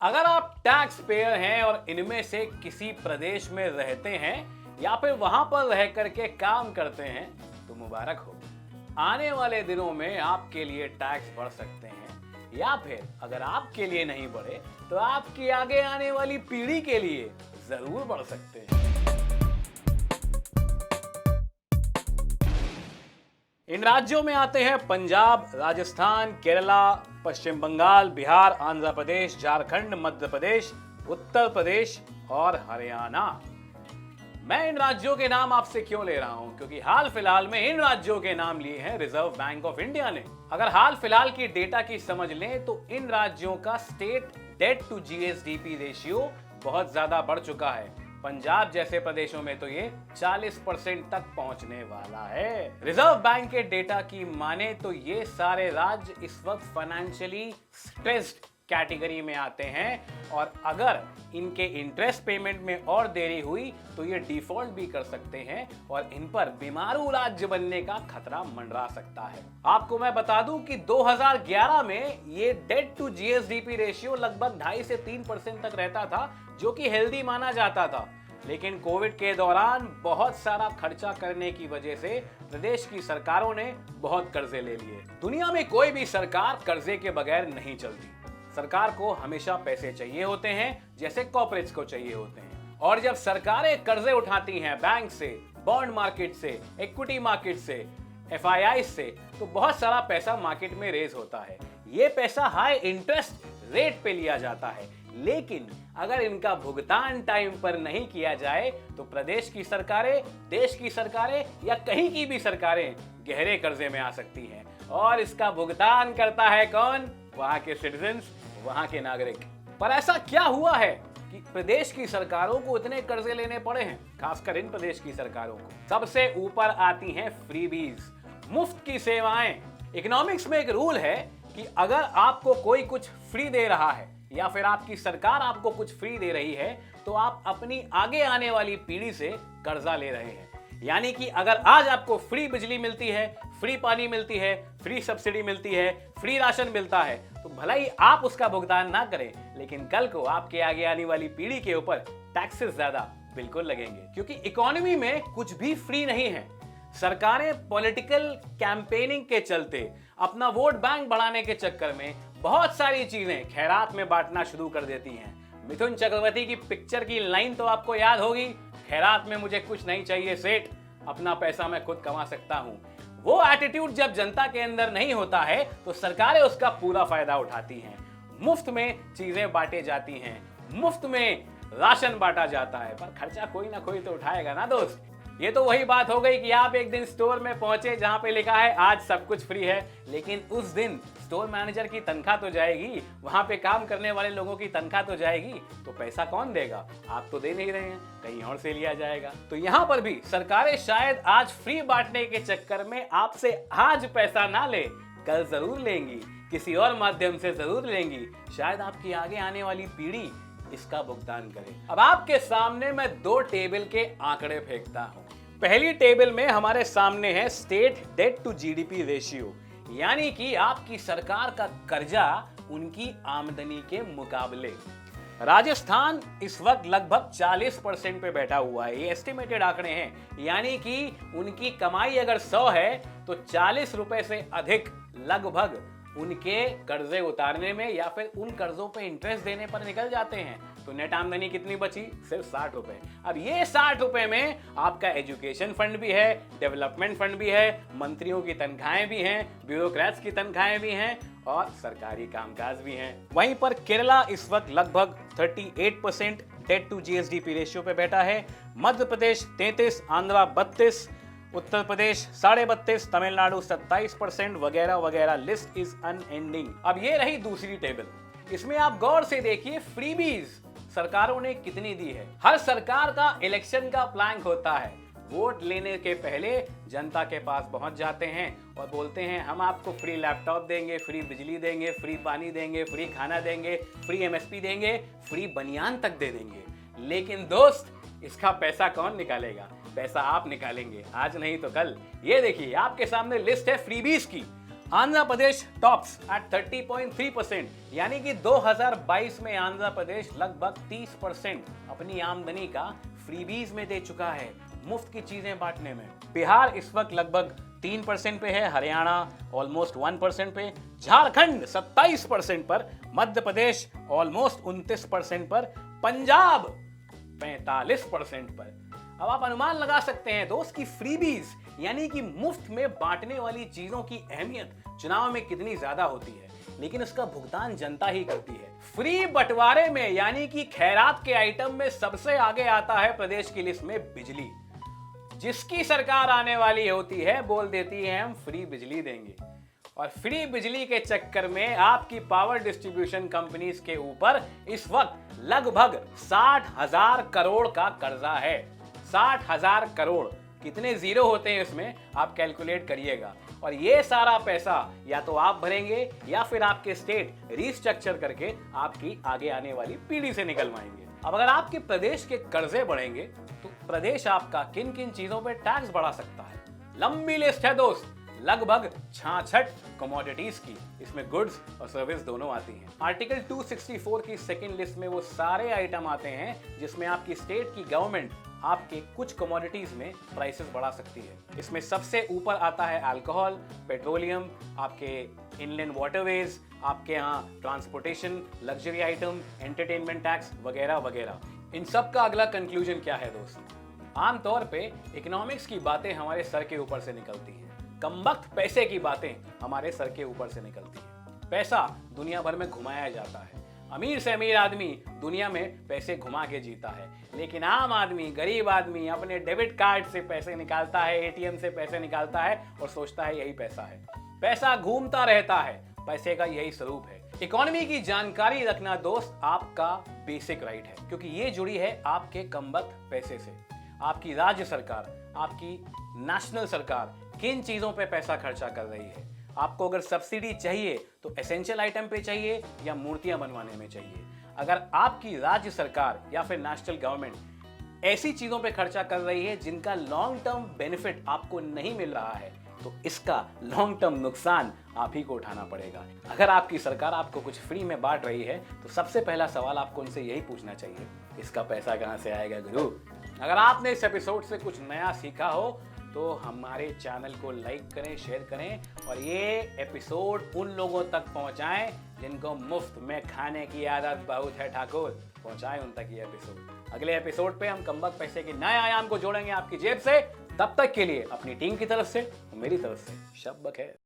अगर आप tax payer हैं और इनमें से किसी प्रदेश में रहते हैं या फिर वहां पर रह करके काम करते हैं तो मुबारक हो। आने वाले दिनों में आपके लिए टैक्स बढ़ सकते हैं या फिर अगर आपके लिए नहीं बढ़े तो आपकी आगे आने वाली पीढ़ी के लिए जरूर बढ़ सकते हैं। इन राज्यों में आते हैं पंजाब, राजस्थान, केरला, पश्चिम बंगाल, बिहार, आंध्र प्रदेश, झारखंड, मध्य प्रदेश, उत्तर प्रदेश और हरियाणा। मैं इन राज्यों के नाम आपसे क्यों ले रहा हूं? क्योंकि हाल फिलहाल में इन राज्यों के नाम लिए हैं रिजर्व बैंक ऑफ इंडिया ने। अगर हाल फिलहाल की डेटा की समझ लें तो इन राज्यों का state debt to GSDP ratio बहुत ज्यादा बढ़ चुका है। पंजाब जैसे प्रदेशों में तो ये 40% तक पहुंचने वाला है। रिजर्व बैंक के डेटा की माने तो ये सारे राज्य इस वक्त फाइनेंशियली स्ट्रेस्ड कैटेगरी में आते हैं और अगर इनके इंटरेस्ट पेमेंट में और देरी हुई तो ये डिफॉल्ट भी कर सकते हैं और इन पर बीमारू राज्य बनने का खतरा मंडरा सकता है। आपको मैं बता दूं कि 2011 में ये डेट टू जीएसडीपी रेशियो लगभग 2.5 से 3% तक रहता था, जो कि हेल्दी माना जाता था। लेकिन कोविड के दौरान बहुत सारा खर्चा करने की वजह से प्रदेश की सरकारों ने बहुत कर्जे ले लिए। दुनिया में कोई भी सरकार कर्जे के बगैर नहीं चलती। सरकार को हमेशा पैसे चाहिए होते हैं, जैसे कॉर्पोरेट्स को चाहिए होते हैं। और जब सरकारें कर्जे उठाती हैं बैंक से, बॉन्ड मार्केट से, इक्विटी मार्केट से, एफआईआई से, तो बहुत सारा पैसा मार्केट में रेज होता है। ये पैसा हाई इंटरेस्ट रेट पे लिया जाता है, लेकिन अगर इनका भुगतान टाइम पर नहीं किया जाए तो प्रदेश की सरकारें, देश की सरकारें या कहीं की भी सरकारें गहरे कर्जे में आ सकती हैं। और इसका भुगतान करता है कौन? वहां के सिटीजन्स, वहां के नागरिक। पर ऐसा क्या हुआ है कि प्रदेश की सरकारों को इतने कर्जे लेने पड़े हैं? खासकर इन प्रदेश की सरकारों को सबसे ऊपर आती हैं फ्रीबीज, मुफ्त की सेवाएं। इकोनॉमिक्स में एक रूल है कि अगर आपको कोई कुछ फ्री दे रहा है या फिर आपकी सरकार आपको कुछ फ्री दे रही है तो आप अपनी आगे आने वाली पीढ़ी से कर्जा ले रहे हैं। यानी कि अगर आज आपको फ्री बिजली मिलती है, फ्री पानी मिलती है, फ्री सब्सिडी मिलती है, फ्री राशन मिलता है, तो भला ही आप उसका भुगतान ना करें, लेकिन कल को आपके आगे आने वाली पीढ़ी के ऊपर टैक्सेस ज्यादा बिल्कुल लगेंगे। क्योंकि इकोनॉमी में कुछ भी फ्री नहीं है। सरकारें पॉलिटिकल कैंपेनिंग के चलते, अपना वोट बैंक बढ़ाने के चक्कर में बहुत सारी चीजें खैरात में बांटना शुरू कर देती हैं। मिथुन चक्रवर्ती की पिक्चर की लाइन तो आपको याद होगी, खैरात में मुझे कुछ नहीं चाहिए सेठ, अपना पैसा मैं खुद कमा सकता हूं। वो एटीट्यूड जब जनता के अंदर नहीं होता है तो सरकारें उसका पूरा फायदा उठाती हैं। मुफ्त में चीजें बांटी जाती हैं, मुफ्त में राशन बांटा जाता है, पर खर्चा कोई ना कोई तो उठाएगा ना दोस्त। ये तो वही बात हो गई कि आप एक दिन स्टोर में पहुंचे जहां पे लिखा है आज सब कुछ फ्री है, लेकिन उस दिन स्टोर मैनेजर की तनख्वाह तो जाएगी, वहां पे काम करने वाले लोगों की तनख्वाह तो जाएगी, तो पैसा कौन देगा? आप तो दे नहीं रहे हैं, कहीं और से लिया जाएगा। तो यहाँ पर भी सरकारें शायद आज फ्री बांटने के चक्कर में आपसे आज पैसा ना ले, कल जरूर लेंगी, किसी और माध्यम से जरूर लेंगी। शायद आपकी आगे आने वाली पीढ़ी इसका भुगतान करे। अब आपके सामने मैं 2 टेबल के आंकड़े फेंकता हूं। पहली टेबल में हमारे सामने है state debt to GDP ratio, यानी कि आपकी सरकार का कर्जा उनकी आमदनी के मुकाबले। राजस्थान इस वक्त लगभग 40% पे बैठा हुआ है। ये एस्टिमेटेड आंकड़े हैं, यानी कि उनकी कमाई अगर 100 है तो 40 रुपए से अधिक लगभग उनके कर्जे उतारने में या फिर उन कर्जों पे इंटरेस्ट देने पर निकल जाते हैं। तो नेट आमदनी कितनी बची? सिर्फ 60 रुपए। अब ये 60 रुपए में आपका एजुकेशन फंड भी है, डेवलपमेंट फंड भी है, मंत्रियों की तनख्वाहें भी हैं, ब्यूरोक्रेट्स की तनख्वाहें भी हैं और सरकारी कामकाज भी हैं। वहीं पर केरला इस वक्त लगभग 38% डेट टू जीएसडीपी रेशियो पे बैठा है, मध्य प्रदेश 33, आंध्र 32, उत्तर प्रदेश 32.5, तमिलनाडु 27% वगैरह वगैरह। List is unending. अब ये रही दूसरी टेबल। इसमें आप गौर से देखिए फ्रीबीज सरकारों ने कितनी दी है। हर सरकार का इलेक्शन का प्लान होता है। वोट लेने के पहले जनता के पास पहुंच जाते हैं और बोलते हैं हम आपको फ्री लैपटॉप देंगे, फ्री बिजली देंगे, फ्री पानी देंगे, फ्री खाना देंगे, फ्री एमएसपी देंगे, फ्री बनियान तक दे देंगे। लेकिन दोस्त, इसका पैसा कौन निकालेगा? पैसा आप निकालेंगे, आज नहीं तो कल। ये देखिए आपके सामने लिस्ट है फ्रीबीज की। आंध्र प्रदेश टॉप्स एट 30.3%, यानी कि 2022 में आंध्र प्रदेश लगभग 30% अपनी आमदनी का फ्रीबीज में दे चुका है, मुफ्त की चीजें बांटने में। बिहार इस वक्त लगभग 3% पे है, हरियाणा ऑलमोस्ट 1% पे, झारखंड 27% पर, मध्य प्रदेश ऑलमोस्ट 29% पर, पंजाब 45% पर। अब आप अनुमान लगा सकते हैं दोस्त की फ्रीबीज यानी कि मुफ्त में बांटने वाली चीजों की अहमियत चुनाव में कितनी ज्यादा होती है, लेकिन उसका भुगतान जनता ही करती है। फ्री बंटवारे में यानी कि खैरात के आइटम में सबसे आगे आता है प्रदेश की लिस्ट में बिजली। जिसकी सरकार आने वाली होती है बोल देती है हम फ्री बिजली देंगे, और फ्री बिजली के चक्कर में आपकी पावर डिस्ट्रीब्यूशन कंपनीज के ऊपर इस वक्त लगभग 60,000 करोड़ का कर्जा है। 60,000 करोड़, कितने जीरो होते हैं इसमें आप कैलकुलेट करिएगा। और ये सारा पैसा या तो आप भरेंगे या फिर आपके स्टेट रीस्ट्रक्चर करके आपकी आगे आने वाली पीढ़ी से निकलवाएंगे। अब अगर आपके प्रदेश के कर्जे बढ़ेंगे तो प्रदेश आपका किन किन चीजों पे टैक्स बढ़ा सकता है? लंबी लिस्ट है दोस्त, लगभग 66 कमोडिटीज की। इसमें गुड्स और सर्विस दोनों आती हैं। आर्टिकल 264 की सेकंड लिस्ट में वो सारे आइटम आते हैं जिसमें आपकी स्टेट की गवर्नमेंट आपके कुछ कमोडिटीज में प्राइसेस बढ़ा सकती है। इसमें सबसे ऊपर आता है अल्कोहल, पेट्रोलियम, आपके इनलैंड वाटरवेज, आपके यहाँ transportation, luxury item, entertainment tax वगैरह वगैरह। इन सब का अगला कंक्लूजन क्या है दोस्त? आमतौर पे इकोनॉमिक्स की बातें हमारे सर के ऊपर से निकलती हैं, कमबख्त पैसे की बातें हमारे सर के ऊपर से निकलती हैं। पैसा दुनिया भर में घुमाया जाता है, अमीर से अमीर आदमी दुनिया में पैसे घुमा के जीता है, लेकिन आम आदमी, गरीब आदमी अपने डेबिट कार्ड से पैसे निकालता है, एटीएम से पैसे निकालता है और सोचता है यही पैसा है। पैसा घूमता रहता है, पैसे का यही स्वरूप है। इकोनॉमी की जानकारी रखना दोस्त आपका बेसिक राइट है, क्योंकि ये जुड़ी है आपके कमबख्त पैसे से। आपकी राज्य सरकार, आपकी नेशनल सरकार किन चीजों पे पैसा खर्चा कर रही है? आपको अगर सब्सिडी चाहिए तो एसेंशियल आइटम पे चाहिए या मूर्तियां बनवाने में चाहिए? अगर आपकी राज्य सरकार या फिर नेशनल गवर्नमेंट ऐसी चीजों पे खर्चा कर रही है जिनका लॉन्ग टर्म बेनिफिट आपको नहीं मिल रहा है, तो इसका लॉन्ग टर्म नुकसान आप ही को उठाना पड़ेगा। अगर आपकी सरकार आपको कुछ फ्री में बांट रही है तो सबसे पहला सवाल आपको उनसे यही पूछना चाहिए, इसका पैसा कहां से आएगा गुरु? अगर आपने इस एपिसोड से कुछ नया सीखा हो तो हमारे चैनल को लाइक करें, शेयर करें और ये एपिसोड उन लोगों तक पहुंचाएं जिनको मुफ्त में खाने की आदत बहुत है ठाकुर। पहुंचाएं उन तक ये एपिसोड। अगले एपिसोड पे हम कमबख्त पैसे के नए आयाम को जोड़ेंगे आपकी जेब से। तब तक के लिए अपनी टीम की तरफ से और मेरी तरफ से शब बखैर।